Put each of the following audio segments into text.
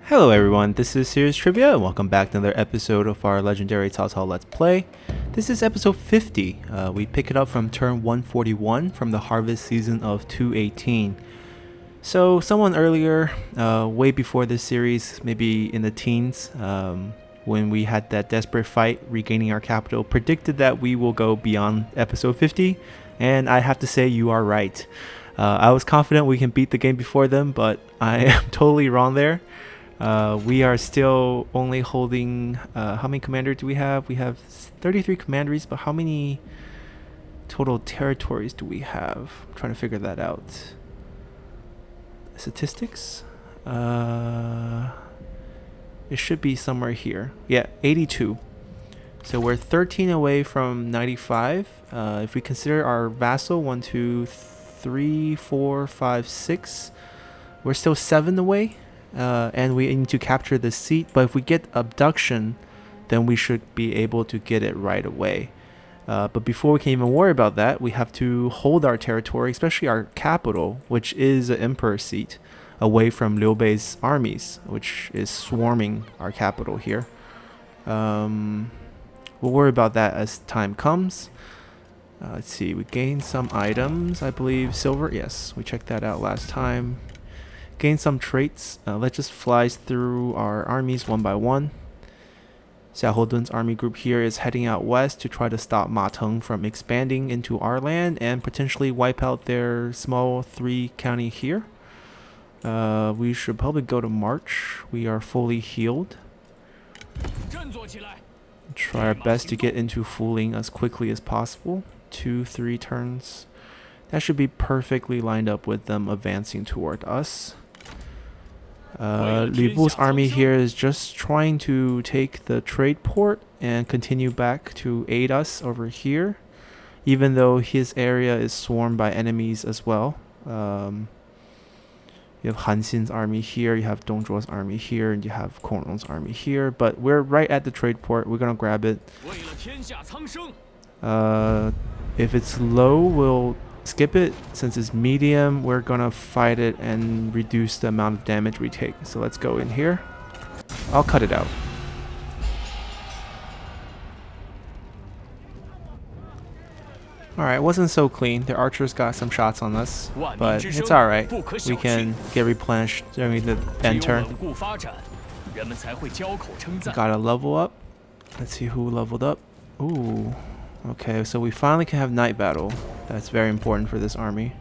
Hello everyone, this is Serious Trivia and welcome back to another episode of our legendary Cao Cao Let's Play. This is episode 50. We pick it up from turn 141 from the harvest season of 218. So someone earlier, way before this series, maybe in the teens, when we had that desperate fight regaining our capital, predicted that we will go beyond episode 50, and I have to say you are right. I was confident we can beat the game before them, but I am totally wrong there. We are still only holding, how many commanders do we have? We have 33 commanderies, but how many total territories do we have? I'm trying to figure that out. Statistics? It should be somewhere here. Yeah, 82. So we're 13 away from 95. If we consider our vassal, 1, 2, 3, 4, 5, 6, we're still 7 away. And we need to capture the seat, but if we get abduction, then we should be able to get it right away. But before we can even worry about that, we have to hold our territory, especially our capital, which is an emperor seat, away from Liu Bei's armies, which is swarming our capital here. We'll worry about that as time comes. Let's see, we gained some items, I believe. Silver, yes, we checked that out last time. Gain some traits. Let's just fly through our armies one by one. Xiahou Dun's army group here is heading out west to try to stop Ma Teng from expanding into our land and potentially wipe out their small 3 county here. We should probably go to March. We are fully healed. Try our best to get into Fuling as quickly as possible. 2-3 turns. That should be perfectly lined up with them advancing toward us. Li Bu's army here is just trying to take the trade port and continue back to aid us over here, even though his area is swarmed by enemies as well. You have Han Xin's army here, you have Dong Zhuo's army here, and you have Kong Rong's army here, but we're right at the trade port. We're gonna grab it. If it's low, we'll skip it. Since it's medium, we're gonna fight it and reduce the amount of damage we take. So let's go in here. I'll cut it out. Alright, wasn't so clean. The archers got some shots on us, but it's alright. We can get replenished during the end turn. Gotta level up. Let's see who leveled up. Ooh. Okay, so we finally can have night battle. That's very important for this army.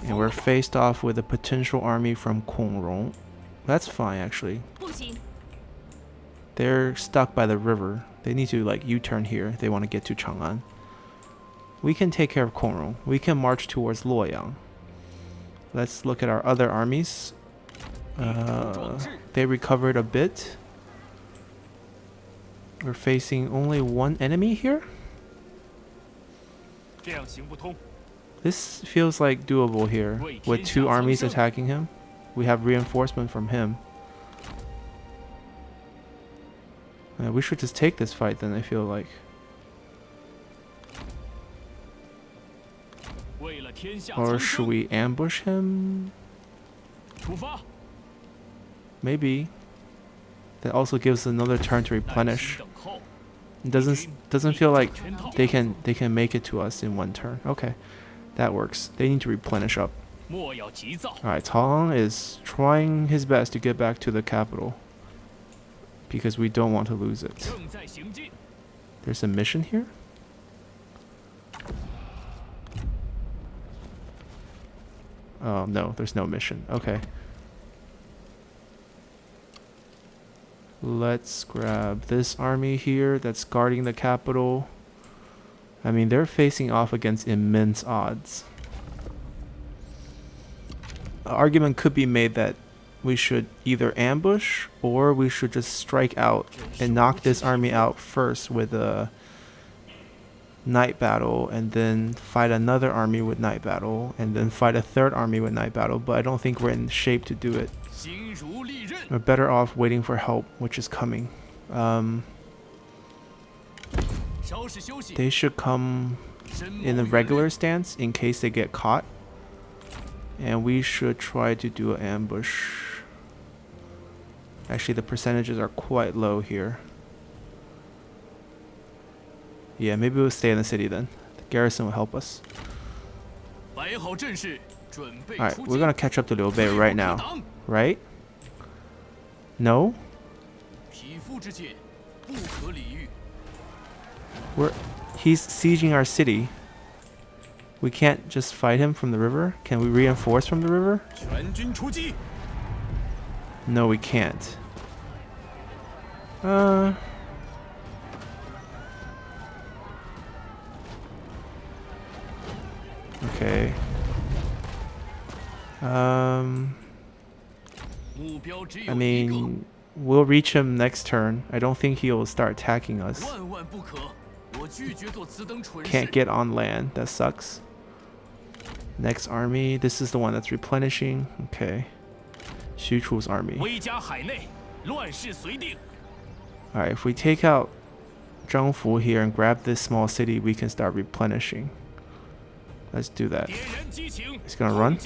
And we're faced off with a potential army from Kong Rong. That's fine, actually. They're stuck by the river. They need to like U-turn here if they want to get to Chang'an. We can take care of Kong Rong. We can march towards Luoyang. Let's look at our other armies. They recovered a bit. We're facing only one enemy here. This feels like doable here with 2 armies attacking him. We have reinforcement from him. We should just take this fight then, I feel like. Or should we ambush him? Maybe. That also gives another turn to replenish. It doesn't feel like they can make it to us in 1 turn. Okay, that works. They need to replenish up. Alright, Cao is trying his best to get back to the capital because we don't want to lose it. There's a mission here? Oh no, there's no mission. Okay. Let's grab this army here that's guarding the capital. I mean, they're facing off against immense odds. An argument could be made that we should either ambush or we should just strike out and knock this army out first with a night battle and then fight another army with night battle and then fight a 3rd army with night battle, but I don't think we're in shape to do it. We're better off waiting for help, which is coming. They should come in a regular stance in case they get caught. And we should try to do an ambush. Actually, the percentages are quite low here. Yeah, maybe we'll stay in the city then. The garrison will help us. Alright, we're gonna catch up to Liu Bei right now. Right? No? He's sieging our city. We can't just fight him from the river? Can we reinforce from the river? No, we can't. Okay. I mean, we'll reach him next turn. I don't think he'll start attacking us. Can't get on land. That sucks. Next army. This is the one that's replenishing. Okay. Xu Chu's army. Alright, if we take out Zhang Fu here and grab this small city, we can start replenishing. Let's do that. He's gonna run.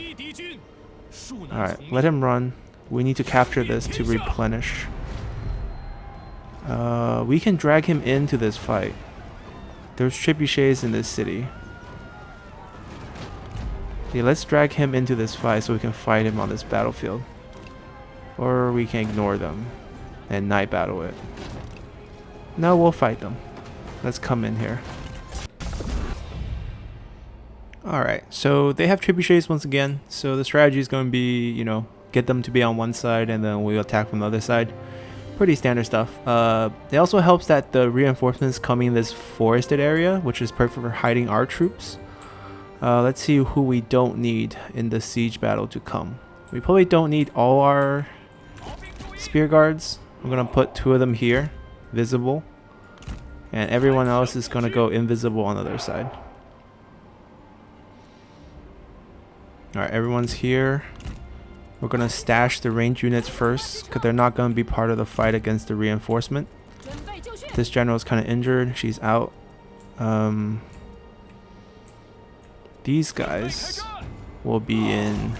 Alright, let him run. We need to capture this to replenish. We can drag him into this fight. There's trebuchets in this city. Yeah, let's drag him into this fight so we can fight him on this battlefield. Or we can ignore them and night battle it. No, we'll fight them. Let's come in here. Alright, so they have trebuchets once again. So the strategy is going to be, you know, get them to be on one side and then we'll attack from the other side. Pretty standard stuff. It also helps that the reinforcements coming in this forested area, which is perfect for hiding our troops. Let's see who we don't need in the siege battle to come. We probably don't need all our spear guards. I'm going to put 2 of them here, visible. And everyone else is going to go invisible on the other side. Alright, everyone's here. We're going to stash the ranged units first, because they're not going to be part of the fight against the reinforcement. This general is kind of injured. She's out. These guys will be in.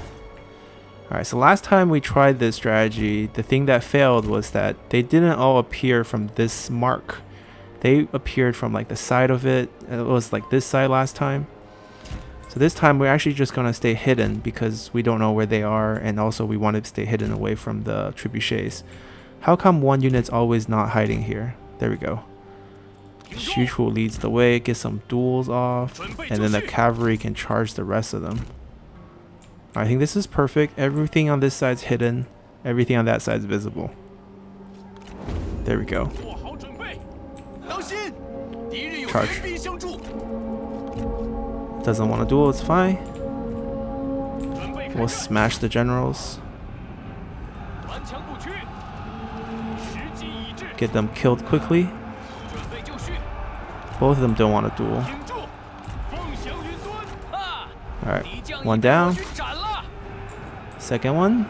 Alright, so last time we tried this strategy, the thing that failed was that they didn't all appear from this mark. They appeared from like the side of it. It was like this side last time. So this time we're actually just going to stay hidden because we don't know where they are, and also we want to stay hidden away from the trebuchets. How come one unit's always not hiding here? There we go. Xu Chu leads the way, get some duels off, and then the cavalry can charge the rest of them. I think this is perfect. Everything on this side's hidden, everything on that side's visible. There we go. Charge. Doesn't want to duel, it's fine. We'll smash the generals. Get them killed quickly. Both of them don't want to duel. Alright, one down. Second one.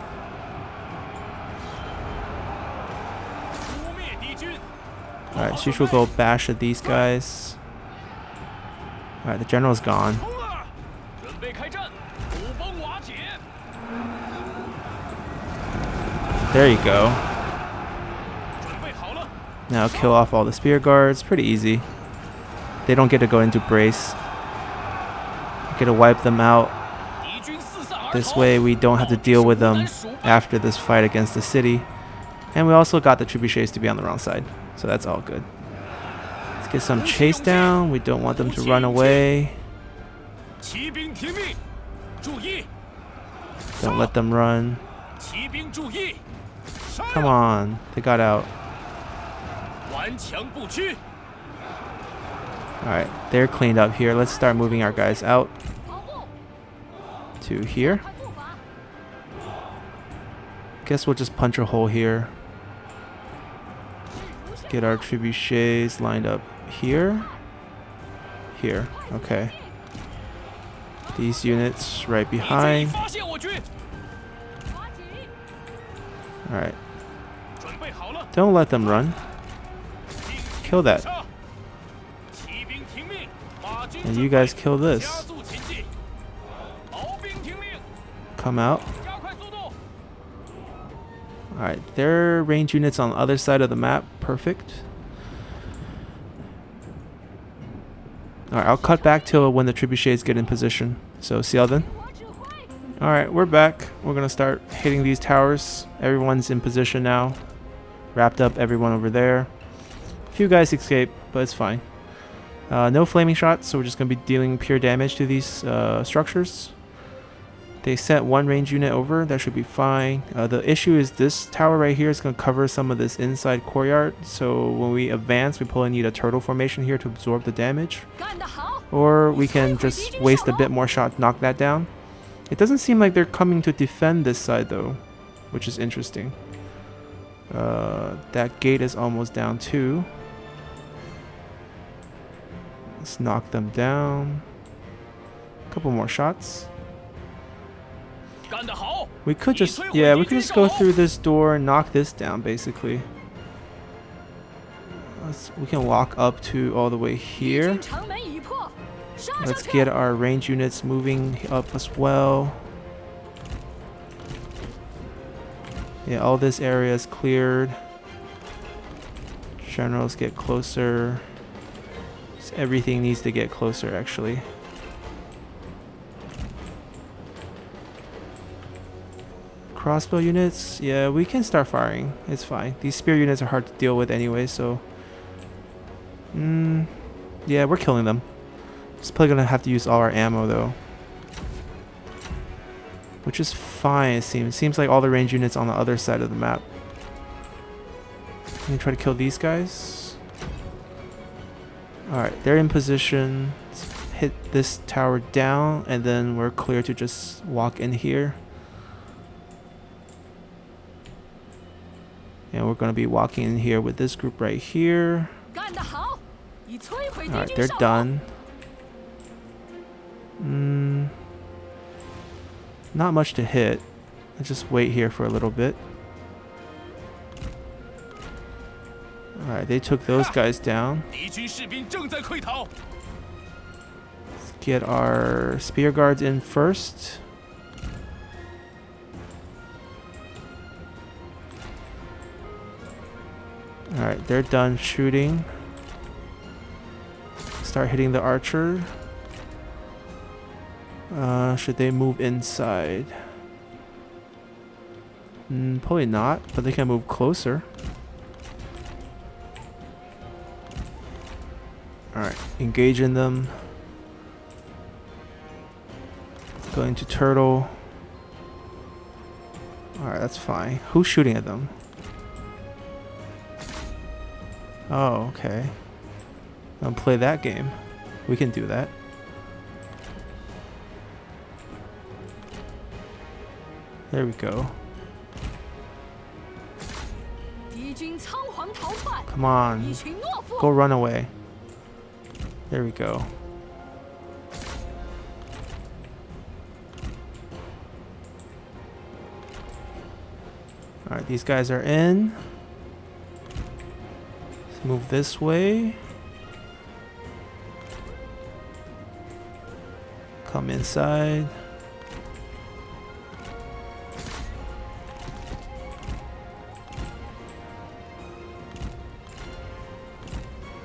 Alright, Xu Chu will go bash at these guys. Alright, the general's gone. There you go. Now kill off all the spear guards. Pretty easy. They don't get to go into brace. Get to wipe them out. This way we don't have to deal with them after this fight against the city. And we also got the trebuchets to be on the wrong side. So that's all good. Let's get some chase down. We don't want them to run away. Don't let them run. Come on. They got out. Alright, they're cleaned up here. Let's start moving our guys out to here. Guess we'll just punch a hole here. Let's get our trebuchets lined up here. Here, okay. These units right behind. Alright. Don't let them run. Kill that. And you guys kill this. Come out. Alright, their range units on the other side of the map. Perfect. Alright, I'll cut back till when the trebuchets get in position. So, see y'all then. Alright, we're back. We're gonna start hitting these towers. Everyone's in position now. Wrapped up everyone over there. A few guys escaped, but it's fine. No flaming shots, so we're just gonna be dealing pure damage to these structures. They sent one range unit over. That should be fine. The issue is this tower right here is going to cover some of this inside courtyard. So when we advance, we probably need a turtle formation here to absorb the damage. Or we can just waste a bit more shot to knock that down. It doesn't seem like they're coming to defend this side though, which is interesting. That gate is almost down too. Let's knock them down. A couple more shots. We could just, yeah, we could just go through this door and knock this down, basically. We can walk up to all the way here. Let's get our range units moving up as well. Yeah, all this area is cleared. Generals get closer. Everything needs to get closer, actually. Crossbow units, yeah, we can start firing. It's fine. These spear units are hard to deal with anyway, so yeah, we're killing them. Just probably gonna have to use all our ammo though, which is fine. It seems like all the range units on the other side of the map. Let me try to kill these guys. All right, they're in position. Let's hit this tower down, and then we're clear to just walk in here. And we're going to be walking in here with this group right here. Alright, they're done. Not much to hit. Let's just wait here for a little bit. Alright, they took those guys down. Let's get our spear guards in first. Alright, they're done shooting. Start hitting the archer. Should they move inside? Probably not, but they can move closer. Alright, engage in them. Going to turtle. Alright, that's fine. Who's shooting at them? Oh, okay. I'll play that game. We can do that. There we go. Come on. Go run away. There we go. Alright, these guys are in. Let's move this way. Come inside.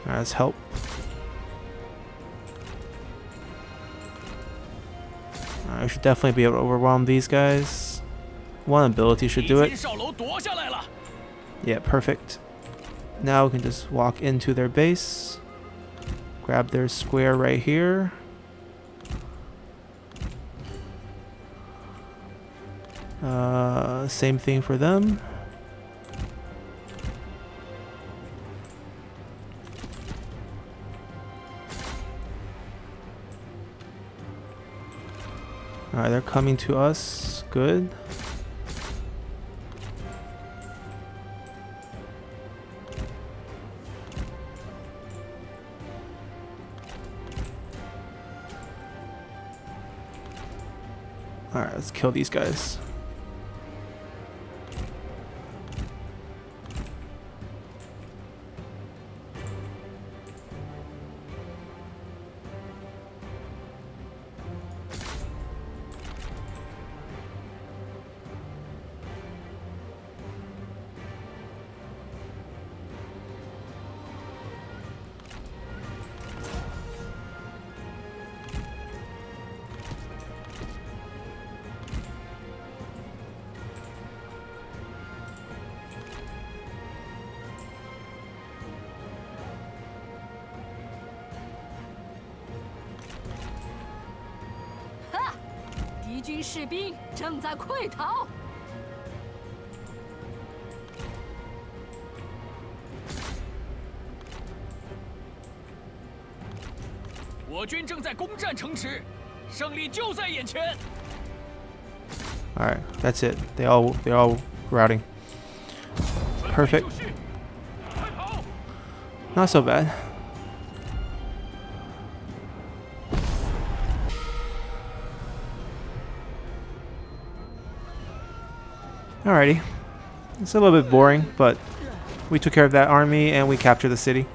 Alright, let's help. I should definitely be able to overwhelm these guys. One ability should do it. Yeah, perfect. Now we can just walk into their base. Grab their square right here. Same thing for them. Alright, they're coming to us. Good. Alright, let's kill these guys. 军士兵正在溃逃。我军正在攻占城池，胜利就在眼前。All right, that's it. They're all routing. Perfect. Not so bad. Alrighty. It's a little bit boring, but we took care of that army and we captured the city.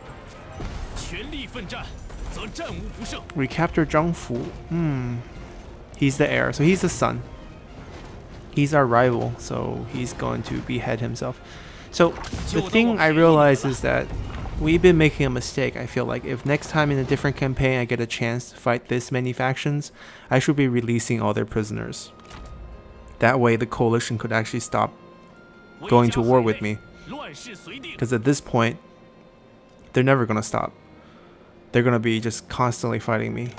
We captured Zhangfu. He's the heir, so he's the son. He's our rival, so he's going to behead himself. So the thing I realize is that we've been making a mistake. I feel like if next time in a different campaign I get a chance to fight this many factions, I should be releasing all their prisoners. That way the coalition could actually stop going to war with me. Because at this point, they're never going to stop. They're going to be just constantly fighting me.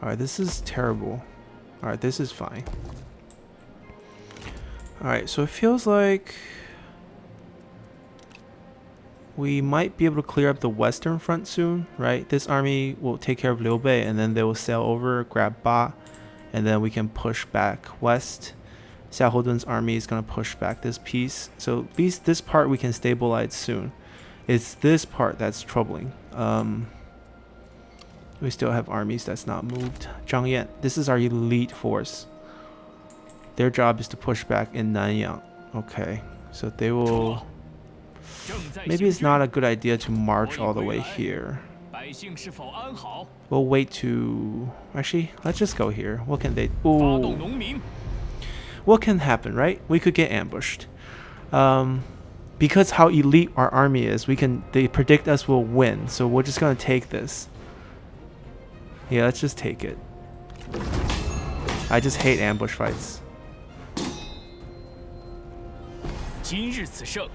Alright, this is terrible. Alright, this is fine. Alright, so it feels like we might be able to clear up the western front soon, right? This army will take care of Liu Bei and then they will sail over, grab Ba, and then we can push back west. Xiahou Dun's army is going to push back this piece. So at least this part we can stabilize soon. It's this part that's troubling. We still have armies that's not moved. Zhang Yan, this is our elite force. Their job is to push back in Nanyang. Okay, so they will... Maybe it's not a good idea to march all the way here. We'll wait to... Actually, let's just go here. What can they... Ooh. What can happen, right? We could get ambushed. Because how elite our army is, they predict us will win. So we're just gonna take this. Yeah, let's just take it. I just hate ambush fights.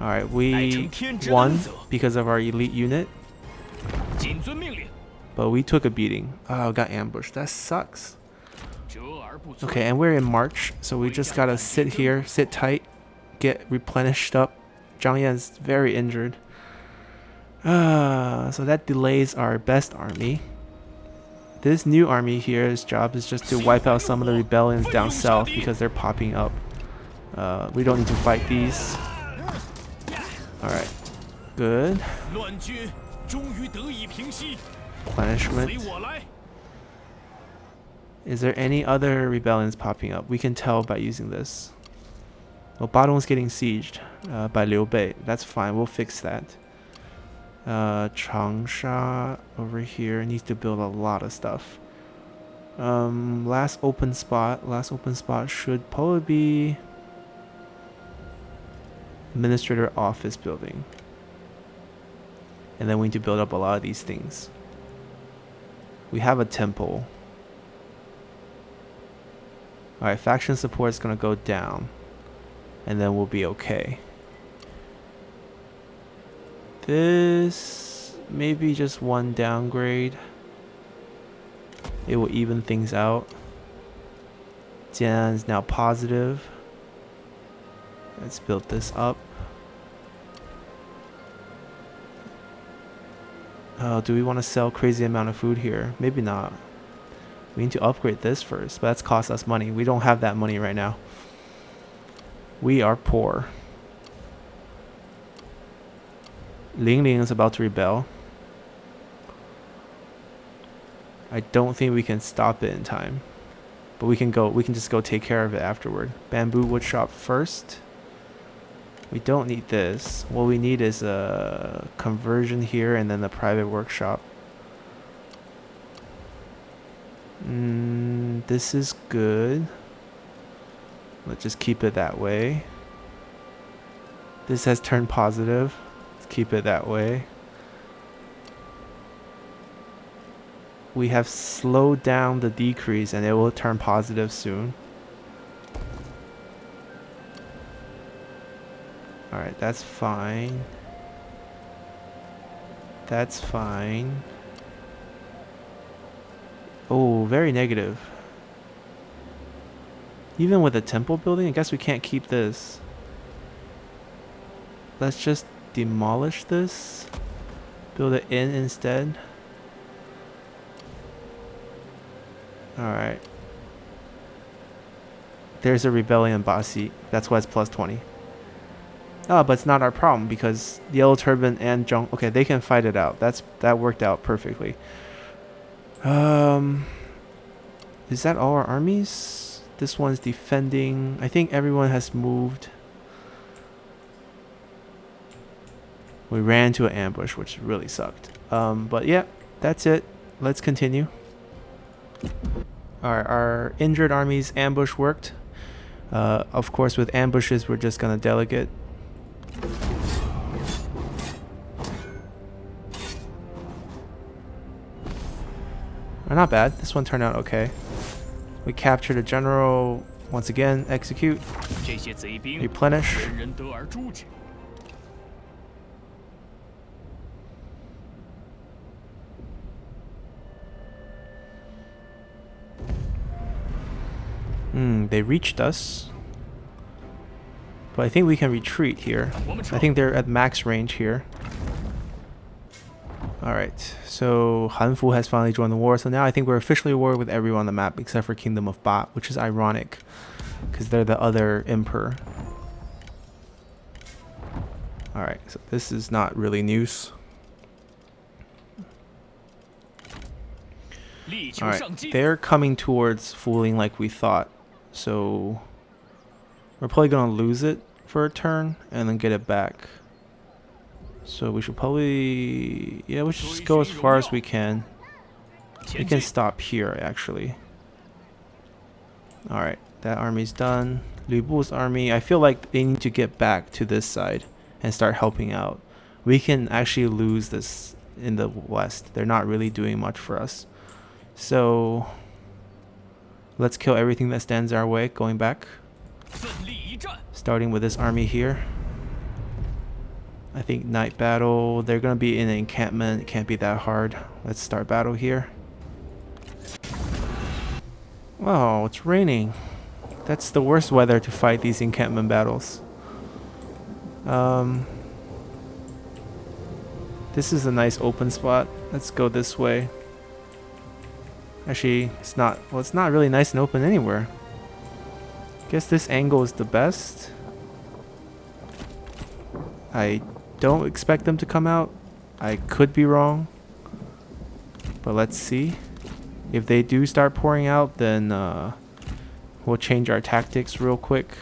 Alright, we won because of our elite unit. But we took a beating. Oh, got ambushed. That sucks. Okay, and we're in March, so we just gotta sit here, sit tight, get replenished up. Zhang Yan's very injured. So that delays our best army. This new army here's job is just to wipe out some of the rebellions down south because they're popping up. We don't need to fight these. Alright. Good. Replenishment. Is there any other rebellions popping up? We can tell by using this. Well, Badong's getting sieged by Liu Bei. That's fine. We'll fix that. Changsha over here needs to build a lot of stuff. Last open spot should probably be administrator office building. And then we need to build up a lot of these things. We have a temple. Alright, faction support is going to go down. And then we'll be okay. This... maybe just one downgrade. It will even things out. Jian is now positive. Let's build this up. Oh, do we want to sell crazy amount of food here? Maybe not. We need to upgrade this first, but that's cost us money. We don't have that money right now. We are poor. Ling Ling is about to rebel. I don't think we can stop it in time. But we can just go take care of it afterward. Bamboo wood shop first. We don't need this. What we need is a conversion here and then a private workshop. This is good. Let's just keep it that way. This has turned positive. Let's keep it that way. We have slowed down the decrease and it will turn positive soon. Alright, that's fine. That's fine. Oh, very negative. Even with a temple building, I guess we can't keep this. Let's just demolish this. Build an inn instead. Alright. There's a rebellion boss seat. That's why it's plus 20. Oh, but it's not our problem because Yellow Turban and Jung... Okay, they can fight it out. That worked out perfectly. Is that all our armies? This one's defending. I think everyone has moved. We ran into an ambush, which really sucked. But yeah, that's it. Let's continue. Alright, our injured army's ambush worked. Of course, with ambushes, we're just gonna delegate. Not bad. This one turned out okay. We captured a general. Once again, execute. Replenish. They reached us. But I think we can retreat here. I think they're at max range here. Alright, so Hanfu has finally joined the war, so now I think we're officially at war with everyone on the map except for Kingdom of Ba, which is ironic, because they're the other emperor. Alright, so this is not really news. Alright, they're coming towards Fuling like we thought, so we're probably going to lose it for a turn and then get it back. So we should probably, yeah, we should just go as far as we can. We can stop here, actually. Alright, that army's done. Lu Bu's army, I feel like they need to get back to this side and start helping out. We can actually lose this in the west. They're not really doing much for us. So, let's kill everything that stands our way, going back. Starting with this army here. I think night battle, they're going to be in an encampment. It can't be that hard. Let's start battle here. Oh, it's raining. That's the worst weather to fight these encampment battles. This is a nice open spot. Let's go this way. Actually, it's not really nice and open anywhere. Guess this angle is the best. I don't expect them to come out. I could be wrong. But let's see. If they do start pouring out, then we'll change our tactics real quick.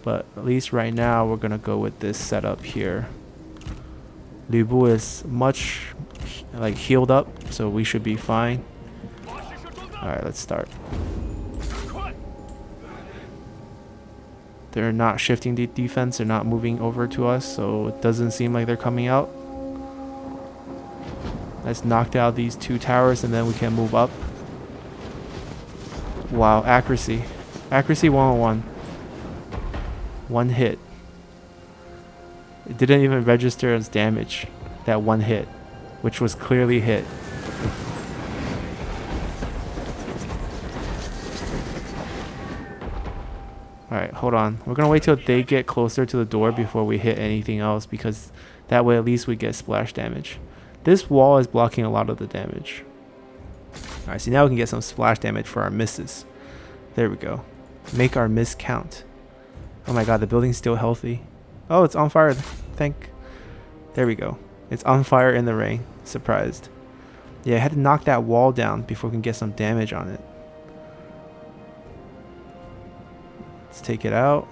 But at least right now, we're going to go with this setup here. Lu Bu is much healed up, so we should be fine. Alright, let's start. They're not shifting the defense, they're not moving over to us, so it doesn't seem like they're coming out. Let's knock out these two towers and then we can move up. Wow, accuracy. Accuracy 101. One hit. It didn't even register as damage, that one hit, which was clearly hit. Alright, hold on. We're going to wait till they get closer to the door before we hit anything else, because that way at least we get splash damage. This wall is blocking a lot of the damage. Alright, so now we can get some splash damage for our misses. There we go. Make our miss count. Oh my god, the building's still healthy. Oh, it's on fire. There we go. It's on fire in the rain. Surprised. Yeah, I had to knock that wall down before we can get some damage on it. Let's take it out.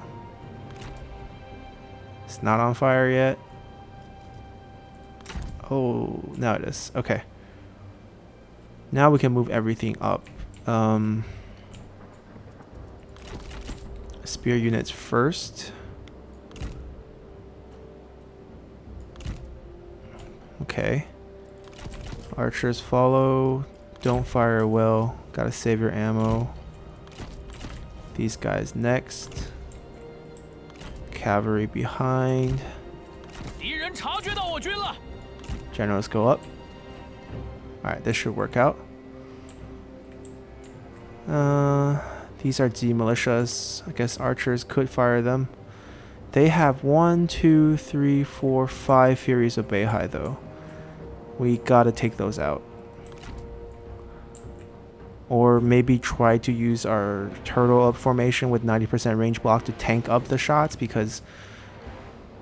It's not on fire yet. Oh, now it is. Okay. Now we can move everything up. Spear units first. Okay. Archers follow. Don't fire well. Gotta save your ammo. These guys next. Cavalry behind. Generals go up. Alright, this should work out. These are Z militias. I guess archers could fire them. They have 1, 2, 3, 4, 5 Furies of Beihai though. We gotta take those out. Or maybe try to use our turtle up formation with 90% range block to tank up the shots, because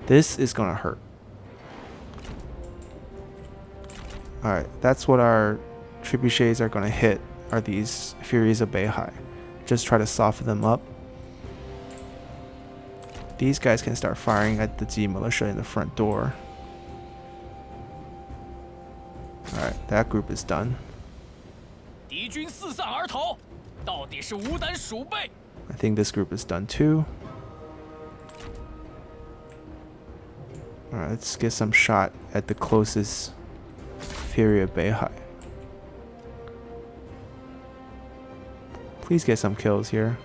this is gonna hurt. Alright, that's what our trebuchets are gonna hit, are these Furies of Beihai. Just try to soften them up. These guys can start firing at the Z militia in the front door. Alright, that group is done. 敌军四散而逃，到底是无胆鼠辈。 I think this group is done too. Alright, let's get some shot at the closest Fury of Beihai. Please get some kills here.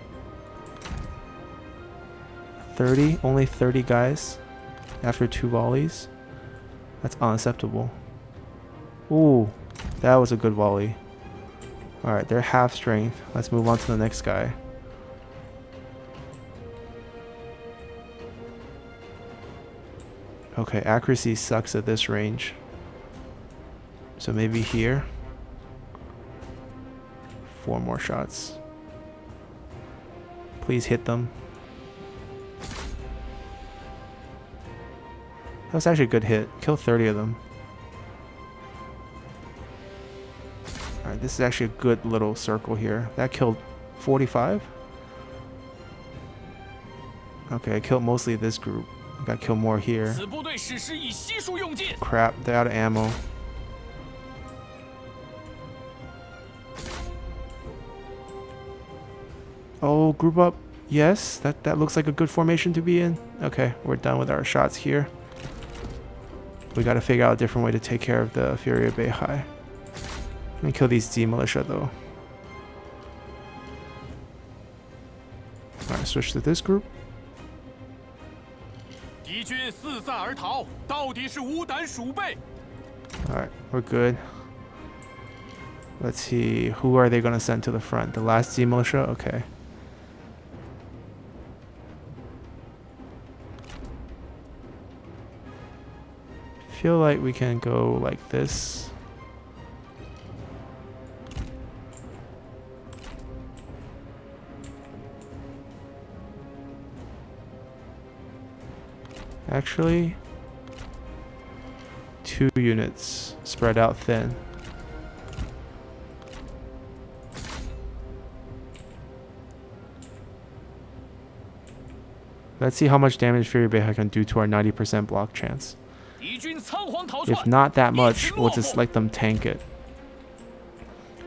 30, only 30 guys after 2 volleys. That's unacceptable. Ooh, that was a good volley. Alright, they're half strength. Let's move on to the next guy. Okay, accuracy sucks at this range. So maybe here. 4 more shots. Please hit them. That was actually a good hit. Kill 30 of them. Alright, this is actually a good little circle here. That killed 45? Okay, I killed mostly this group. I gotta kill more here. 此部队史诗已悉数用尽。 Crap, they're out of ammo. Oh, group up. Yes, that looks like a good formation to be in. Okay, we're done with our shots here. We gotta figure out a different way to take care of the Fury of Beihai. I'm gonna kill these Z militia though. Alright, switch to this group. 敌军四散而逃，到底是无胆鼠辈。 Alright, we're good. Let's see, who are they gonna send to the front? The last Z militia? Okay. Feel like we can go like this. Actually, 2 units spread out thin. Let's see how much damage Fury Beihai can do to our 90% block chance. 敌军仓皇逃 If 窜， not that much, we'll just let them tank it.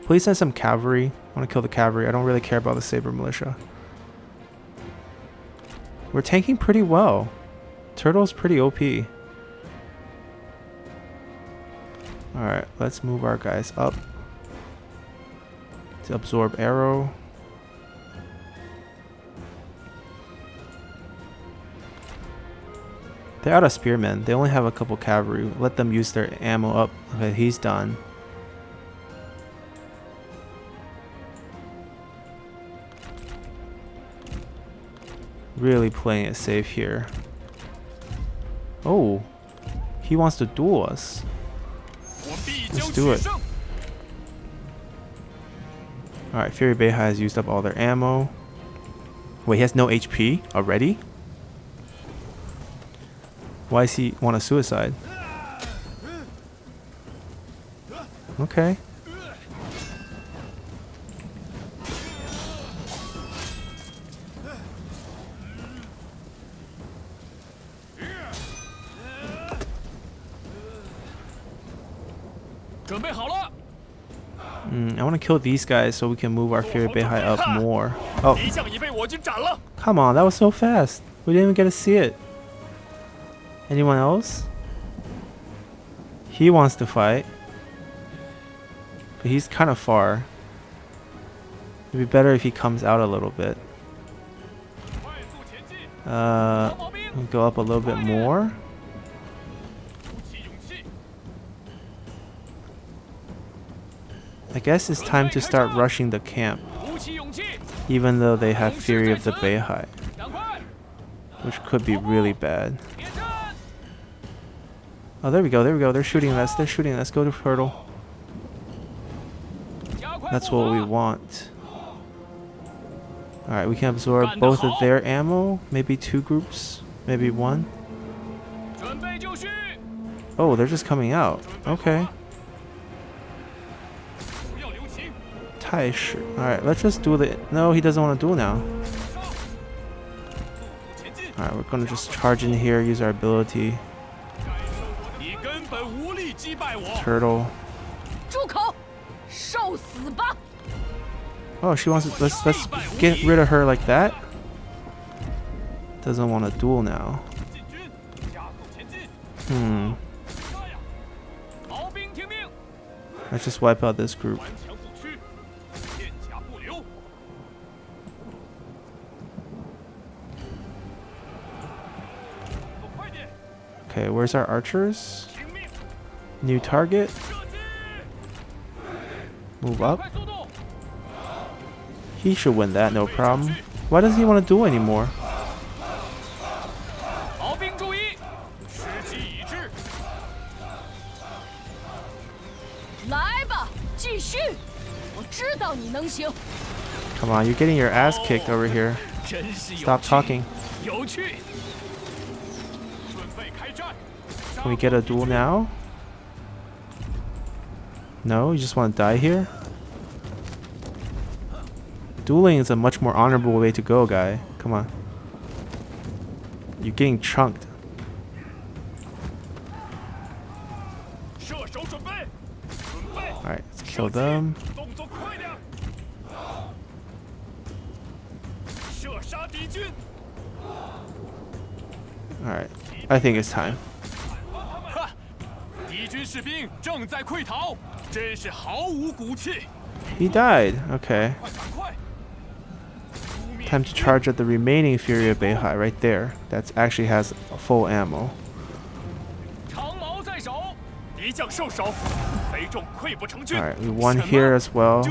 Please send some cavalry. I want to kill the cavalry. I don't really care about the Saber militia. We're tanking pretty well. Turtle's pretty OP. Alright, let's move our guys up to absorb arrow. They're out of spearmen. They only have a couple cavalry. Let them use their ammo up. Okay, he's done. Really playing it safe here. Oh, he wants to duel us. 我必 Let's 将 do 取 it. 胜。 Alright, Fury Beihai has used up all their ammo. Wait, he has no HP already? Why does he want a suicide? Okay. I want to kill these guys so we can move our Fury Beihai up more. Oh, 敌将已被我军斩了。 come on, that was so fast. We didn't even get to see it. Anyone else? He wants to fight. But he's kind of far. It'd be better if he comes out a little bit. 快速前进， We'll go up a little bit more. 鼓起勇气。 I guess it's time to start rushing the camp. 鼓起勇气， Even though they have Fury of the Beihai, which could be really bad. Oh, there we go, there we go. They're shooting us, they're shooting us. Go to Turtle. That's what we want. Alright, we can absorb both of their ammo. Maybe 2 groups. Maybe 1. Oh, they're just coming out. Okay. Taishi. Alright, let's just do the... No, he doesn't want to duel now. Alright, we're gonna just charge in here, use our ability. Turtle. Oh, she wants to... Let's get rid of her like that. Doesn't want to duel now. Let's just wipe out this group. Okay, where's our archers? New target. Move up. He should win that, no problem. Why doesn't he want to duel anymore? Come on, you're getting your ass kicked over here. Stop talking. Can we get a duel now? No, you just want to die here? Dueling is a much more honorable way to go, guy. Come on. You're getting chunked. Alright, let's kill them. Alright, I think it's time. He died. Okay. Time to charge at the remaining Fury of Beihai right there. That actually has full ammo. Alright, we won here as well.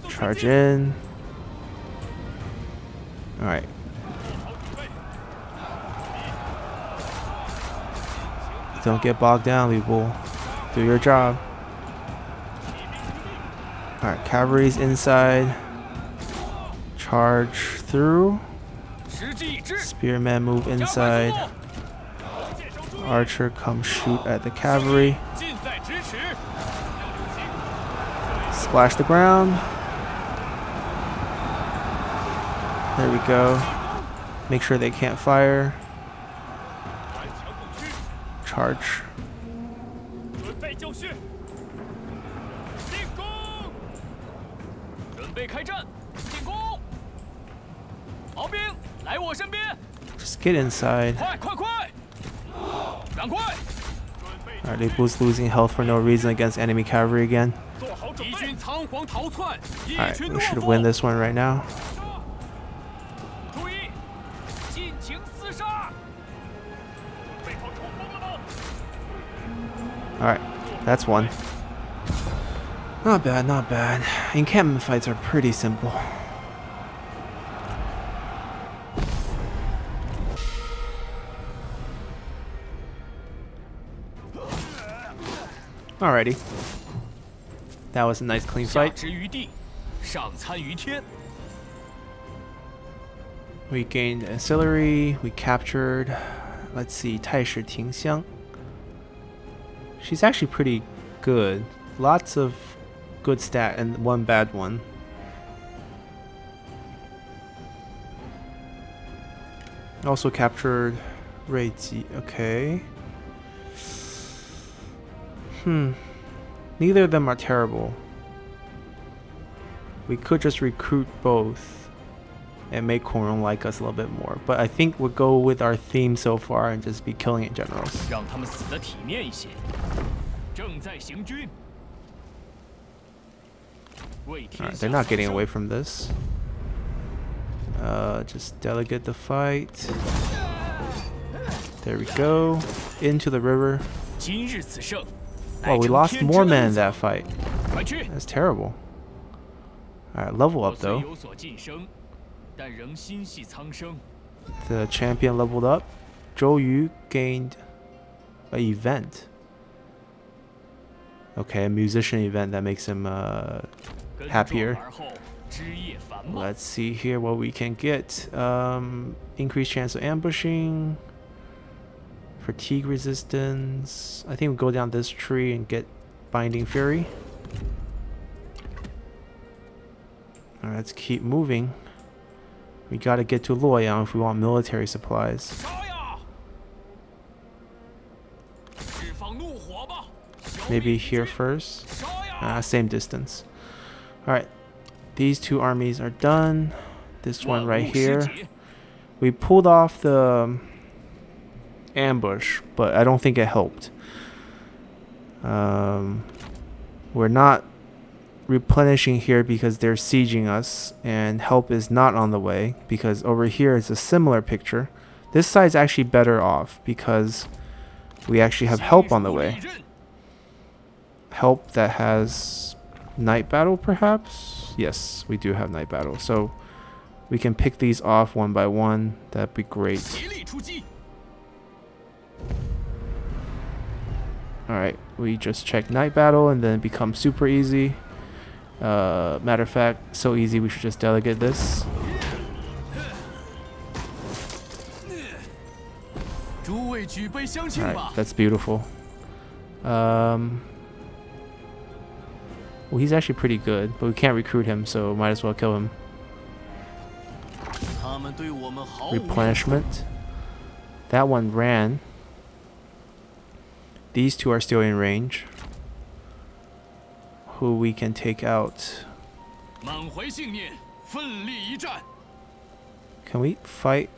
Charge in. Alright. Don't get bogged down, people. Do your job. Alright, cavalry's inside. Charge through. Spearmen move inside. Archer come shoot at the cavalry. Splash the ground. There we go. Make sure they can't fire. Charge. Just get inside. Alright, Lipu's losing health for no reason against enemy cavalry again. Alright, we should win this one right now. Alright, that's one. Not bad, not bad. Encampment fights are pretty simple. Alrighty. That was a nice clean fight. We gained ancillary, we captured, let's see, Taishi Tingxiang. She's actually pretty good. Lots of good stat and one bad one. Also captured Reiji. Okay. Neither of them are terrible. We could just recruit both and make Korong like us a little bit more. But I think we'll go with our theme so far and just be killing it generals. Alright, they're not getting away from this. Just delegate the fight. There we go. Into the river. Oh, we lost more men in that fight. That's terrible. Alright, level 我 up 虽 though. 有所晋升，但仍心系苍生。 The champion leveled up. Zhou Yu gained an event. Okay, a musician event that makes him 跟 happier. 壮而后枝叶繁茂。 Let's see here what we can get. Increased chance of ambushing. Fatigue resistance. I think we go down this tree and get Binding Fury. Alright, let's keep moving. We gotta get to Luoyang if we want military supplies. 杀呀！释放怒火吧！ Maybe here first. 杀呀！ Same distance. Alright, these two armies are done. This one right here. We pulled off the ambush, but I don't think it helped. We're not replenishing here because they're sieging us, and help is not on the way because over here is a similar picture. This side's actually better off because we actually have help on the way. Help that has night battle, perhaps? Yes, we do have night battle, so we can pick these off one by one. That'd be great. Alright, we just check night battle and then it becomes super easy. Matter of fact, so easy we should just delegate this. Alright, that's beautiful. Well, he's actually pretty good, but we can't recruit him, so might as well kill him. Replenishment. That one ran. These two are still in range. Who we can take out. Can we fight?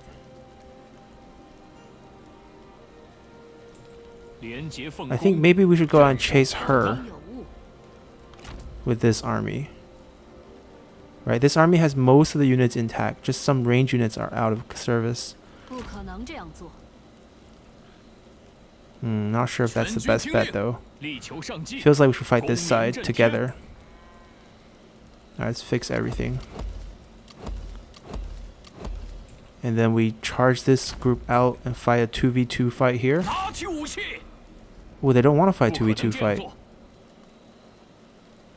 I think maybe we should go out and chase her with this army. Right, this army has most of the units intact. Just some range units are out of service. Not sure if that's the best bet though. Feels like we should fight this side together. Alright, let's fix everything. And then we charge this group out and fight a 2v2 fight here. Oh, they don't want to fight 2v2 fight.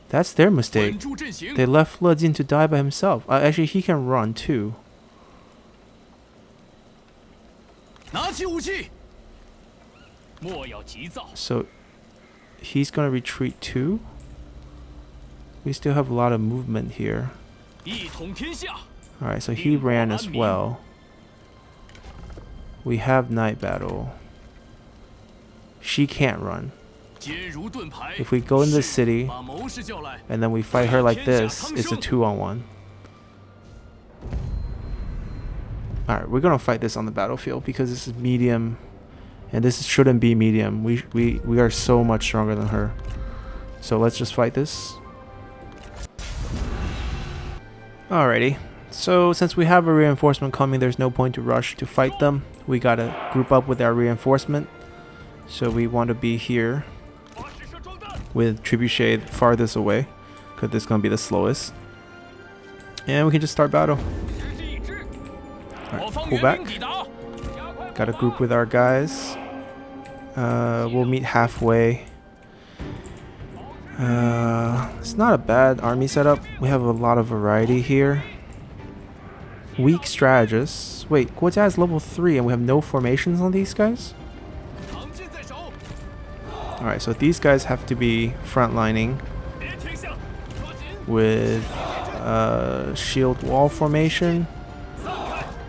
That's their mistake. They left Le Jin to die by himself. Actually, he can run too. So he's gonna retreat too. We still have a lot of movement here. Alright, so he ran as well. We have night battle. She can't run. If we go in the city and then we fight her like this, it's a 2-on-1. Alright, we're gonna fight this on the battlefield because this is medium and this shouldn't be medium. We are so much stronger than her. So let's just fight this. Alrighty. So since we have a reinforcement coming, there's no point to rush to fight them. We gotta group up with our reinforcement. So we want to be here with Trebuchet farthest away, because this is going to be the slowest. And we can just start battle. Alright, pull back. Got to group with our guys. We'll meet halfway. It's not a bad army setup. We have a lot of variety here. Weak strategists. Wait, Guojia is level 3 and we have no formations on these guys? Alright, so these guys have to be frontlining with shield wall formation,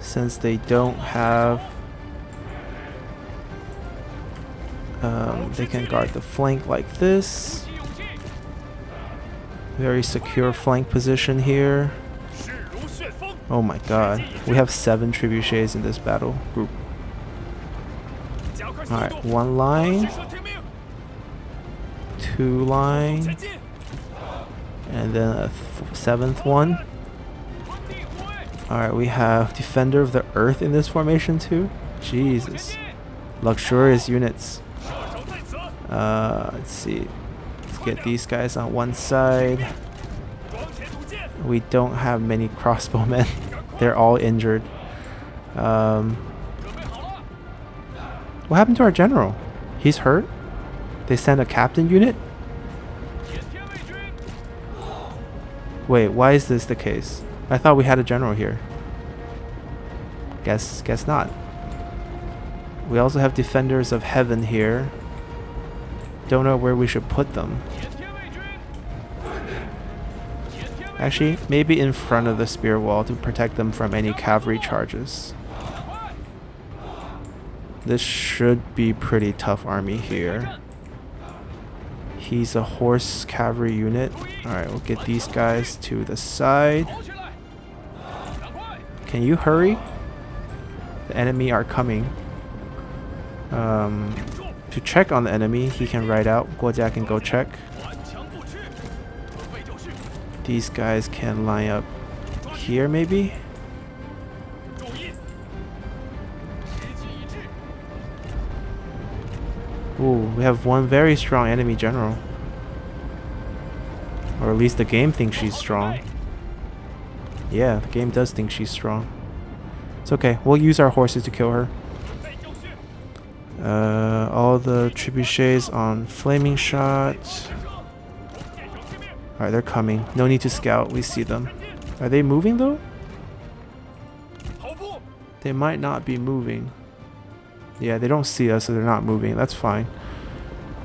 since they don't have they can guard the flank like this. Very secure flank position here. Oh my god, we have 7 trebuchets in this battle group. Alright, 1 line, 2 line, and then a 7th one. Alright, we have Defender of the Earth in this formation too. Jesus. Luxurious units. Let's see. Let's get these guys on one side. We don't have many crossbowmen. They're all injured. What happened to our general? He's hurt? They sent a captain unit? Wait, why is this the case? I thought we had a general here. Guess not. We also have defenders of heaven here. Don't know where we should put them. Actually, maybe in front of the spear wall to protect them from any cavalry charges. This should be pretty tough army here. He's a horse cavalry unit. Alright, we'll get these guys to the side. Can you hurry? The enemy are coming. To check on the enemy, he can ride out. Guojia can go check. These guys can line up here maybe? Ooh, we have one very strong enemy general. Or at least the game thinks she's strong. Yeah, the game does think she's strong. It's okay, we'll use our horses to kill her. All the trebuchets on flaming shot. Alright, they're coming. No need to scout, we see them. Are they moving though? They might not be moving. Yeah, they don't see us, so they're not moving. That's fine.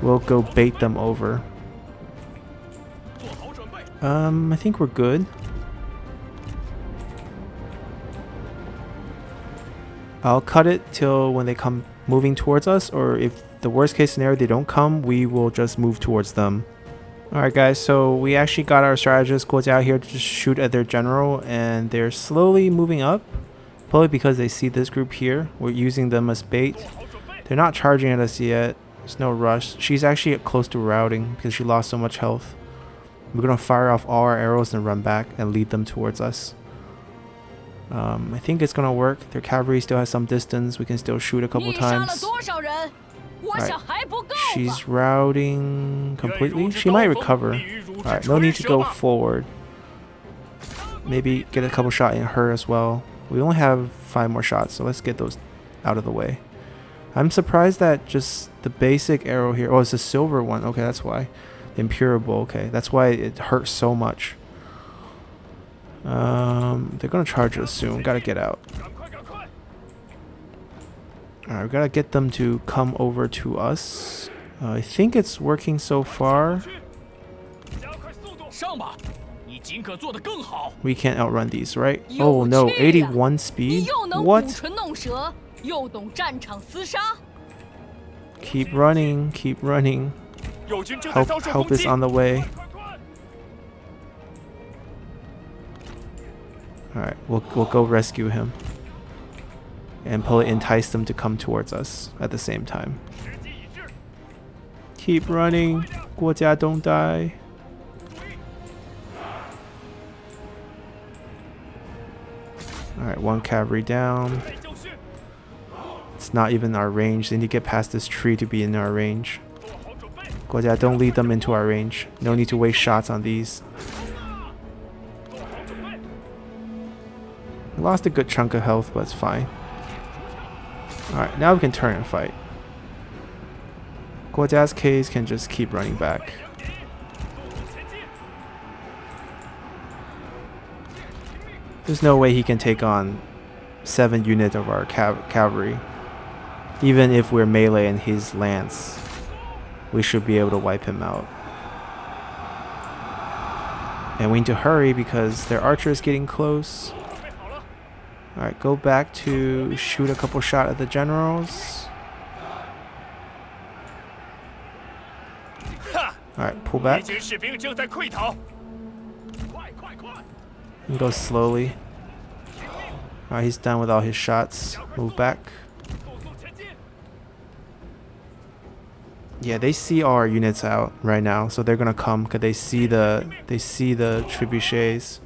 We'll go bait them over. I think we're good. I'll cut it till when they come moving towards us, or if the worst case scenario they don't come, we will just move towards them. Alright guys, so we actually got our strategist Guojia here to just shoot at their general, and they're slowly moving up. Probably because they see this group here. We're using them as bait. They're not charging at us yet. There's no rush. She's actually close to routing because she lost so much health. We're going to fire off all our arrows and run back and lead them towards us. I think it's going to work. Their cavalry still has some distance. We can still shoot a couple times. Right. She's routing completely. She might recover. Alright, no need to go forward. Maybe get a couple shots in her as well. We only have 5 more shots, so let's get those out of the way. I'm surprised that just the basic arrow here... Oh, it's a silver one. Okay, that's why. The Impurable. Okay, that's why it hurts so much. They're gonna charge us soon. Gotta get out. Alright, we gotta get them to come over to us. I think it's working so far. We can't outrun these, right? Oh no, 81 speed? What? Keep running, keep running. Help is on the way. Alright, we'll go rescue him. And probably entice them to come towards us at the same time. Keep running. Guojia, don't die. Alright, 1 cavalry down. It's not even our range. They need to get past this tree to be in our range. Guojia, don't lead them into our range. No need to waste shots on these. Lost a good chunk of health, but it's fine. Alright, now we can turn and fight. Guojia's case can just keep running back. There's no way he can take on 7 units of our cavalry. Even if we're melee and his lance, we should be able to wipe him out. And we need to hurry because their archer is getting close. Alright, go back to shoot a couple shots at the generals. Alright, pull back. And go slowly. Alright, he's done with all his shots. Move back. Yeah, they see all our units out right now, so they're gonna come because they see the trebuchets.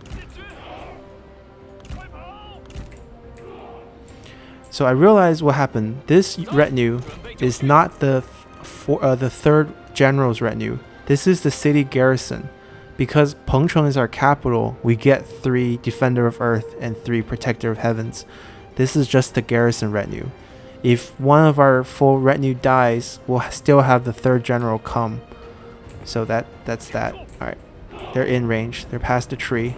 So I realized what happened. This retinue is not the third general's retinue. This is the city garrison. because Pengcheng is our capital, we get 3 Defender of Earth and 3 Protector of Heavens. This is just the garrison retinue. If one of our full retinue dies, we'll still have the 3rd general come. So that's that. Alright. They're in range. They're past the tree.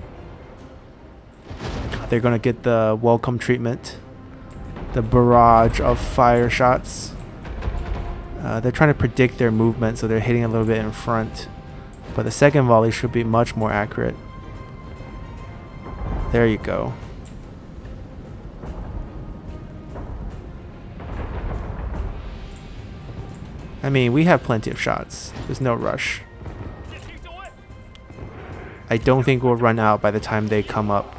They're gonna get the welcome treatment. The barrage of fire shots. They're trying to predict their movement, so they're hitting a little bit in front. But the second volley should be much more accurate. There you go. I mean, we have plenty of shots. There's no rush. I don't think we'll run out by the time they come up.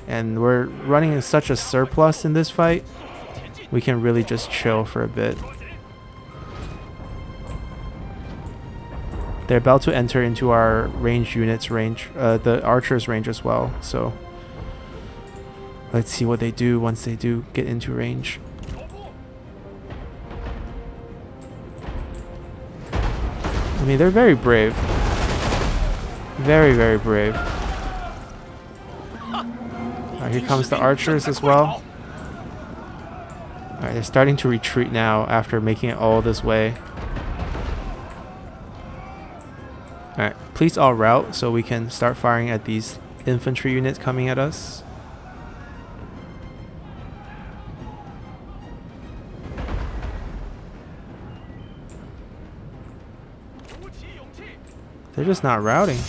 And we're running in such a surplus in this fight. We can really just chill for a bit. They're about to enter into our ranged units range, the archers range as well. So let's see what they do once they do get into range. I mean, they're very brave. Very, very brave. Alright, here comes the archers as well. Alright, they're starting to retreat now after making it all this way. Alright, please all route so we can start firing at these infantry units coming at us. They're just not routing.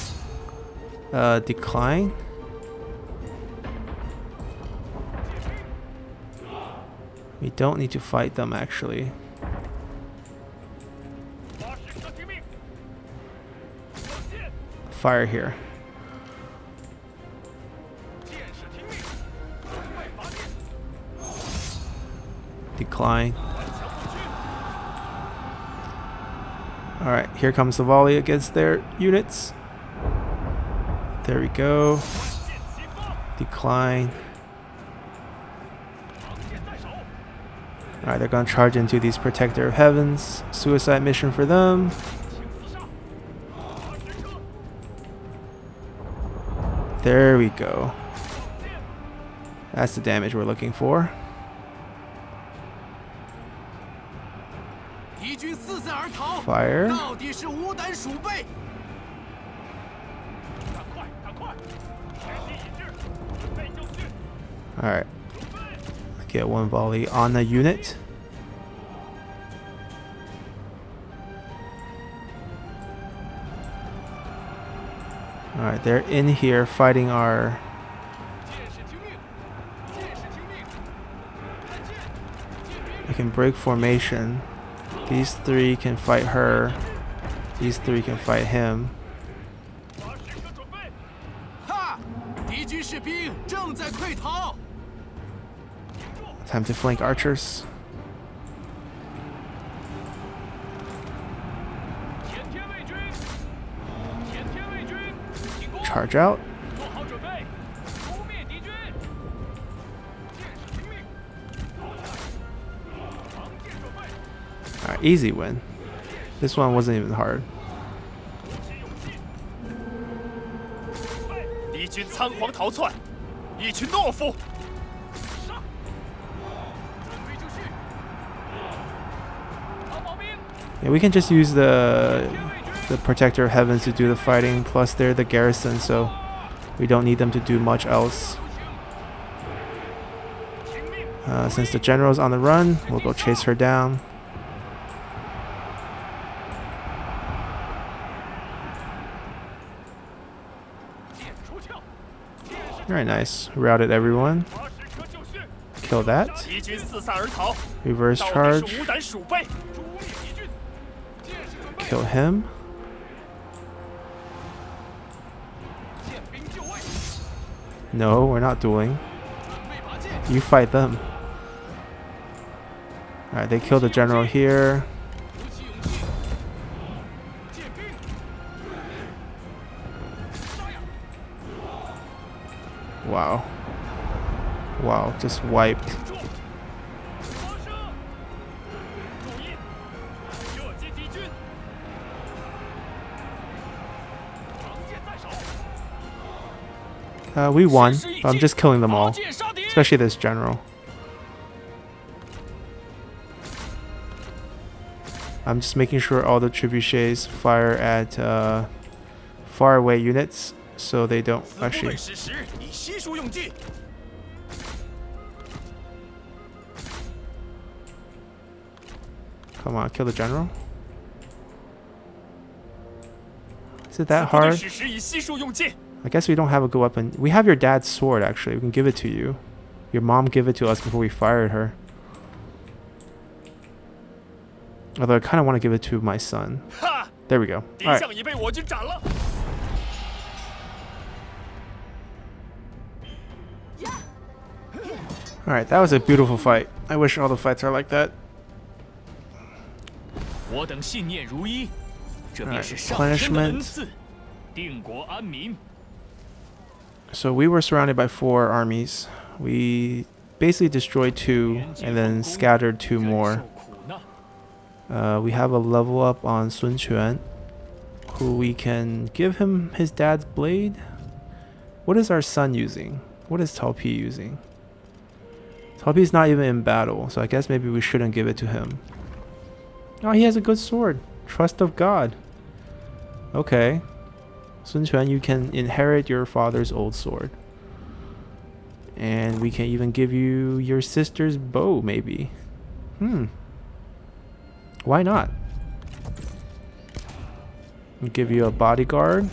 Decline. We don't need to fight them actually. Fire here. Decline. Alright, here comes the volley against their units. There we go. Decline. Alright, they're gonna charge into these Protector of Heavens. Suicide mission for them. There we go. That's the damage we're looking for. Fire. Alright. Get one volley on the unit. Alright, they're in here fighting our... I can break formation. These 3 can fight her. These 3 can fight him. Time to flank archers. Charge out. Alright, easy win. This one wasn't even hard. Yeah, we can just use the Protector of Heavens to do the fighting, plus they're the garrison, so we don't need them to do much else. Since the general's on the run, we'll go chase her down. Very nice. Routed everyone. Kill that. Reverse charge. Kill him. No, we're not dueling. You fight them. Alright, they killed the general here. Wow. Wow, just wiped. We won, but I'm just killing them all, especially this general. I'm just making sure all the trebuchets fire at far away units, so they don't actually. Come on, kill the general. Is it that hard? I guess we don't have a good weapon. We have your dad's sword, actually. We can give it to you. Your mom gave it to us before we fired her. Although I kind of want to give it to my son. There we go. Alright. Alright, that was a beautiful fight. I wish all the fights are like that. Alright, punishment. So we were surrounded by 4 armies. We basically destroyed 2 and then scattered 2 more. We have a level up on Sun Quan, who we can give him his dad's blade. What is our son using? What is Cao Pi using? Cao Pi's not even in battle, so I guess maybe we shouldn't give it to him. Oh, he has a good sword. Trust of God. Okay. Sun Quan, you can inherit your father's old sword. And we can even give you your sister's bow, maybe. Why not? We'll give you a bodyguard.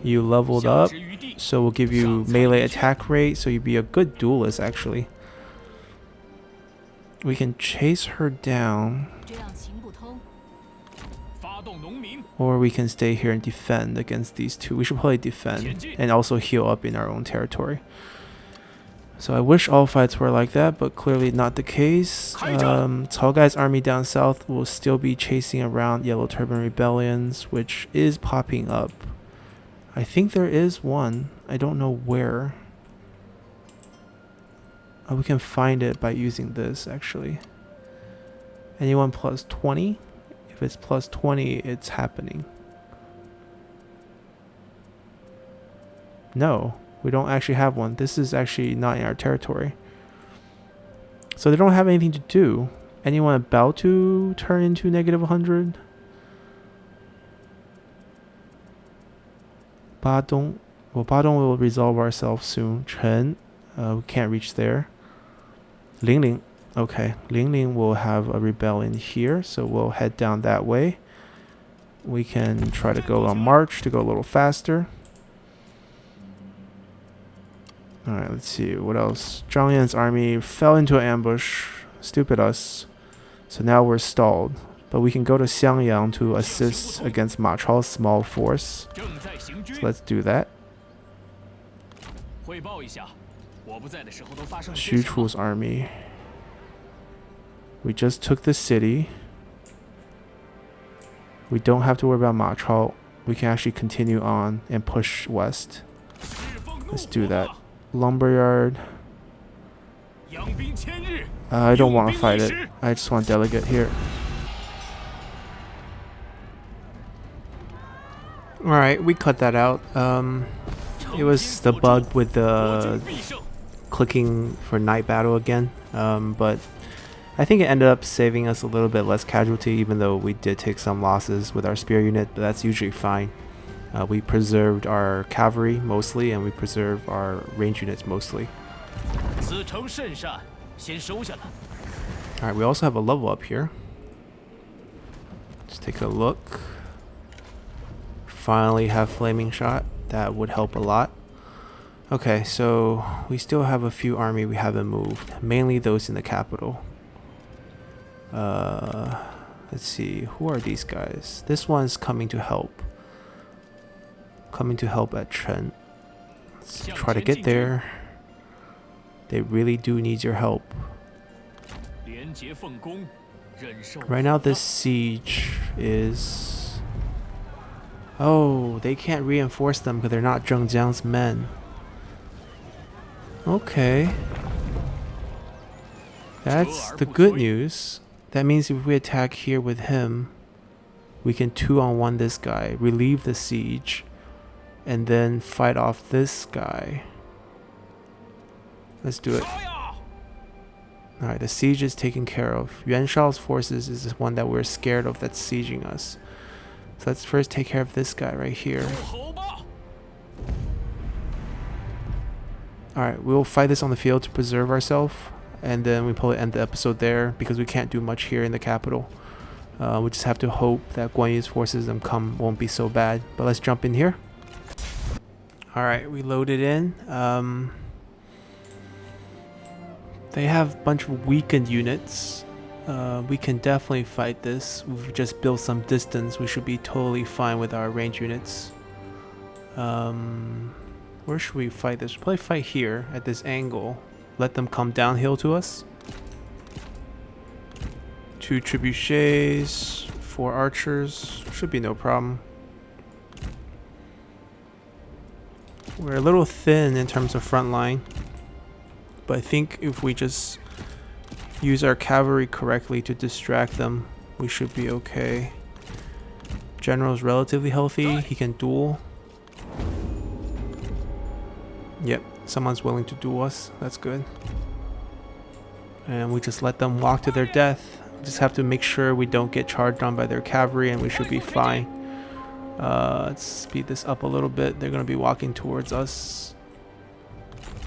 You leveled up, so we'll give you melee attack rate, so you'd be a good duelist, actually. We can chase her down. Or we can stay here and defend against these 2. We should probably defend and also heal up in our own territory. So I wish all fights were like that, but clearly not the case. Cao Gai's army down south will still be chasing around Yellow Turban rebellions, which is popping up. I think there is one. I don't know where. Oh, we can find it by using this, actually. Anyone plus 20? If it's plus 20, it's happening. No. We don't actually have one. This is actually not in our territory. So they don't have anything to do. Anyone about to turn into negative 100? Badong. Well, Badong will resolve ourselves soon. Chen. We can't reach there. Lingling. Okay. Lingling will have a rebellion here. So we'll head down that way. We can try to go on march to go a little faster. Alright, let's see. What else? Zhang Yan's army fell into an ambush. Stupid us. So now we're stalled. But we can go to Xiangyang to assist against Ma Chao's small force. So let's do that. Xu Chu's army. We just took the city. We don't have to worry about Ma Chao. We can actually continue on and push west. Let's do that. Lumberyard. I don't want to fight it. I just want delegate here. Alright, we cut that out. It was the bug with the clicking for night battle again. But I think it ended up saving us a little bit less casualty, even though we did take some losses with our spear unit, but that's usually fine. We preserved our cavalry mostly, and we preserved our range units mostly. Alright, we also have a level up here. Let's take a look. Finally have flaming shot. That would help a lot. Okay, so we still have a few army we haven't moved. Mainly those in the capital. Let's see. Who are these guys? This one's coming to help. Coming to help at Chen. Let's try to get there. They really do need your help. Right now this siege is... Oh, they can't reinforce them because they're not Zheng Jiang's men. Okay. That's the good news. That means if we attack here with him, we can 2-on-1 this guy, relieve the siege. and then fight off this guy. Let's do it. Alright, the siege is taken care of. Yuan Shao's forces is the one that we're scared of that's sieging us. So let's first take care of this guy right here. Alright, we'll fight this on the field to preserve ourselves. And then we probably end the episode there because we can't do much here in the capital. We just have to hope that Guan Yu's forces won't be so bad. But let's jump in here. Alright, we loaded in. They have a bunch of weakened units. We can definitely fight this. We've just built some distance. We should be totally fine with our range units. Where should we fight this? We'll probably fight here at this angle. Let them come downhill to us. 2 trebuchets, 4 archers. Should be no problem. We're a little thin in terms of front line. But I think if we just use our cavalry correctly to distract them, we should be okay. General's relatively healthy. He can duel. Yep, someone's willing to duel us. That's good. And we just let them walk to their death. We just have to make sure we don't get charged on by their cavalry, and we should be fine. Let's speed this up a little bit. They're going to be walking towards us.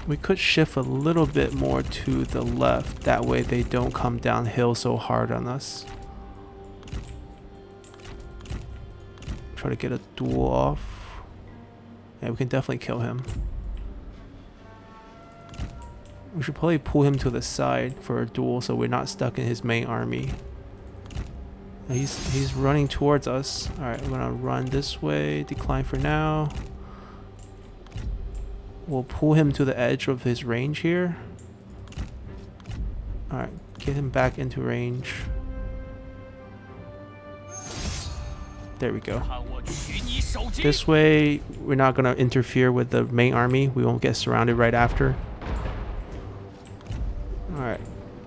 We could shift a little bit more to the left. That way they don't come downhill so hard on us. Try to get a duel off. Yeah, we can definitely kill him. We should probably pull him to the side for a duel so we're not stuck in his main army. He's running towards us. Alright, we're gonna run this way, decline for now. We'll pull him to the edge of his range here. Alright, get him back into range. There we go. This way, we're not gonna interfere with the main army. We won't get surrounded right after. Alright,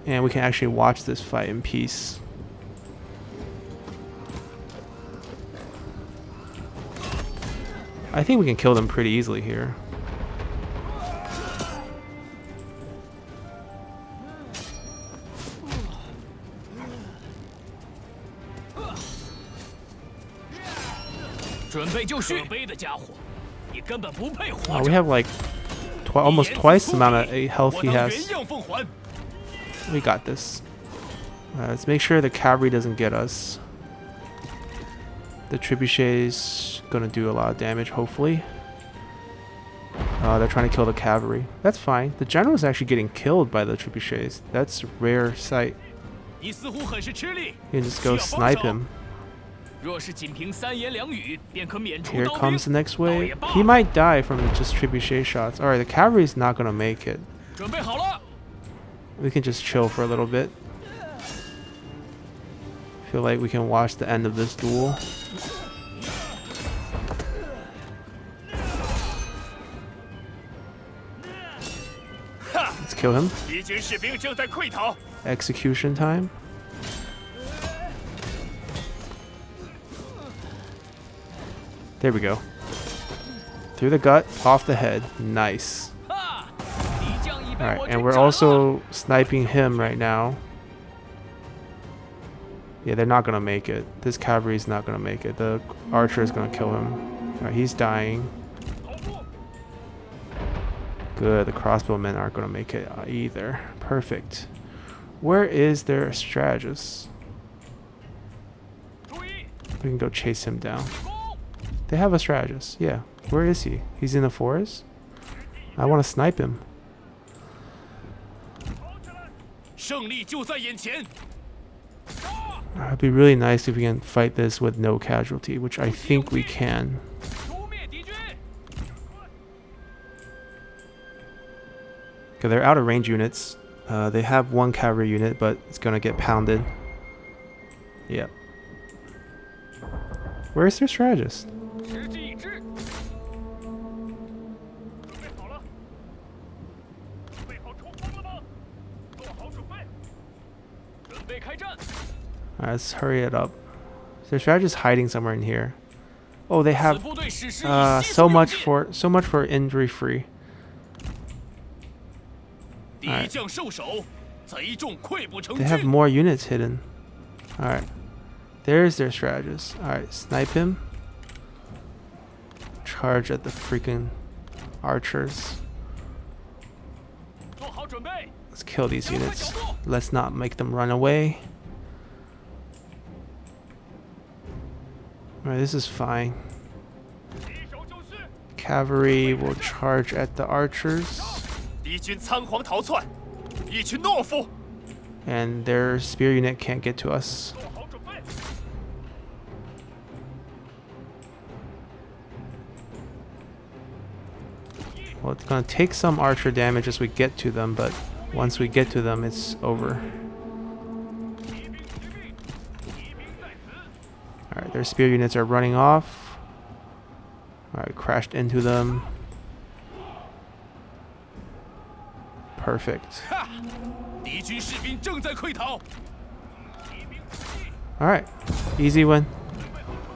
and we can actually watch this fight in peace. I think we can kill them pretty easily here. Oh, we have like almost twice the amount of health he has. We got this. Let's make sure the cavalry doesn't get us. The trebuchet's gonna do a lot of damage, hopefully. They're trying to kill the cavalry. That's fine. The general is actually getting killed by the trebuchets. That's a rare sight. You can just go snipe him. Here comes the next wave. He might die from just trebuchet shots. Alright, the cavalry's not gonna make it. We can just chill for a little bit. Feel like we can watch the end of this duel. Let's kill him. Execution time. There we go. Through the gut, off the head. Nice. Alright, and we're also sniping him right now. Yeah, they're not gonna make it. This cavalry is not gonna make it. The archer is gonna kill him. Alright, he's dying. Good, the crossbowmen aren't gonna make it either. Perfect. Where is their strategist? We can go chase him down. They have a strategist. Yeah. Where is he? He's in the forest? I want to snipe him. It'd be really nice if we can fight this with no casualty, which I think we can. Okay, they're out of range units. They have one cavalry unit, but it's gonna get pounded. Yep. Where's their strategist? Alright, let's hurry it up. Their strategist is hiding somewhere in here. Oh, they 此 have 部队史师以悉 so 数 much 用尽， for injury free. 敌将受首，贼众溃不成 They have 军。 more units hidden. All right, there's their strategist. All right, snipe him. Charge at the freaking archers. 做好准备， Let's kill these units. Let's not make them run away. Alright, this is fine. 敌手就绪。 Cavalry will charge at the archers. 敌军仓皇逃窜，一群懦夫。 And their spear unit can't get to us. 做好准备。 Well, it's gonna take some archer damage as we get to them, but once we get to them, it's over. Alright, their spear units are running off. Alright, crashed into them. Perfect. 哈！敌军士兵正在溃逃。 Alright, easy win.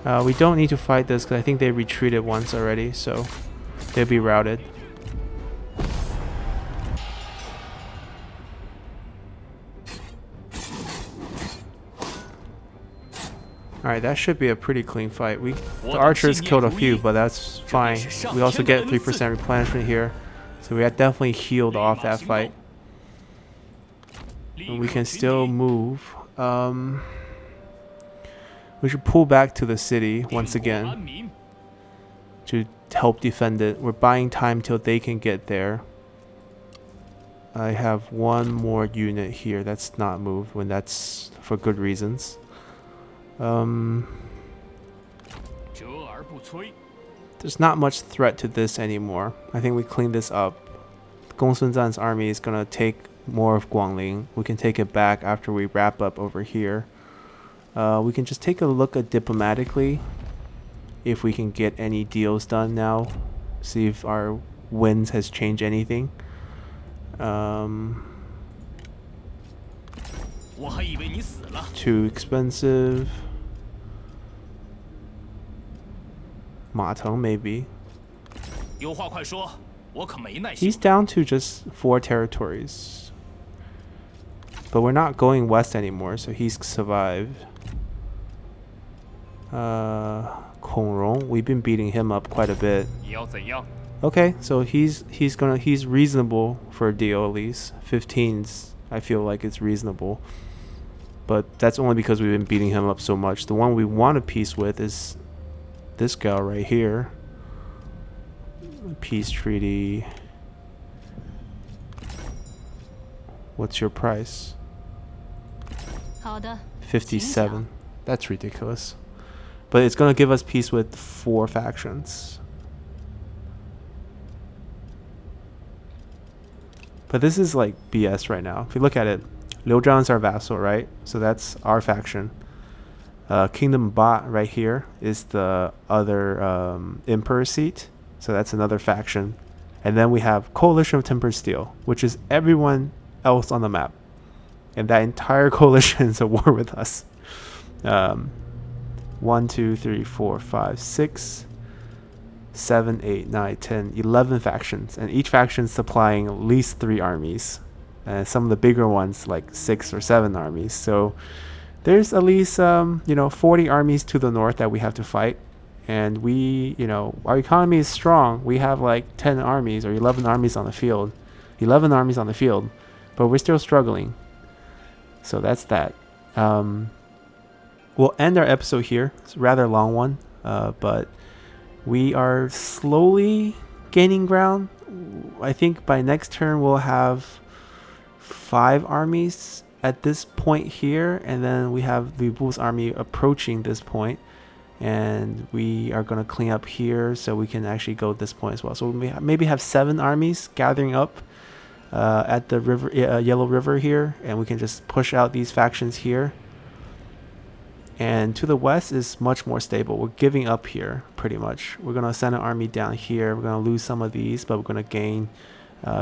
We don't need to fight this because I think they retreated once already, so they'll be routed. Alright, that should be a pretty clean fight. The archers killed a few, but that's fine. We also get 3% replenishment here, so we had definitely healed off that fight. And we can still move. We should pull back to the city once again to help defend it. We're buying time till they can get there. I have one more unit here that's not moved, when that's for good reasons. 折而不摧。 There's not much threat to this anymore. I think we clean this up. Gong Sun Zan's army is gonna take more of Guangling. We can take it back after we wrap up over here. We can just take a look at diplomatically if we can get any deals done now. See if our wins has changed anything. 我还以为你死了。 Too expensive. Ma Teng maybe. 有话快说，我可没耐心。 He's down to just 4 territories. But we're not going west anymore, so he's survived. Kong Rong, we've been beating him up quite a bit. 你要怎样？ Okay, so he's reasonable for a deal at least. 15's I feel like it's reasonable. But that's only because we've been beating him up so much. The one we want a peace with is this guy right here. Peace treaty. What's your price? 好的， 57. That's ridiculous. But it's gonna give us peace with 4 factions. But this is like BS right now. If you look at it, Liu Zhang's our vassal, right? So that's our faction. Kingdom Ba right here is the other emperor seat. So that's another faction. And then we have Coalition of Tempered Steel, which is everyone else on the map. And that entire coalition is at war with us. 1, 2, 3, 4, 5, 6, 7, 8, 9, 10, 11 factions. And each faction is supplying at least 3 armies. And some of the bigger ones like 6 or 7 armies. So there's at least 40 armies to the north that we have to fight. And we, our economy is strong. We have like 10 armies or 11 armies on the field. 11 armies on the field. But we're still struggling. So that's that. We'll end our episode here. It's a rather long one. But we are slowly gaining ground. I think by next turn we'll have 5 armies at this point here. And then we have Lu Bu's army approaching this point. And we are going to clean up here so we can actually go this point as well. So we maybe have 7 armies gathering up at the river, Yellow River here. And we can just push out these factions here. And to the west is much more stable. We're giving up here pretty much. We're going to send an army down here. We're going to lose some of these, but we're going to gain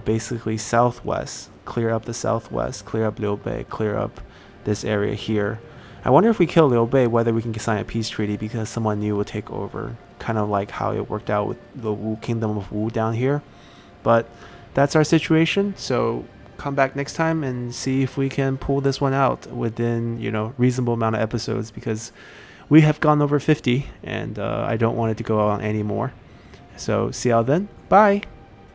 basically southwest. Clear up the southwest, clear up Liu Bei, clear up this area here. I wonder if we kill Liu Bei, whether we can sign a peace treaty because someone new will take over. Kind of like how it worked out with the Wu Kingdom of Wu down here. But that's our situation. So come back next time and see if we can pull this one out within, reasonable amount of episodes, because we have gone over 50 and I don't want it to go on any more. So see y'all then. Bye.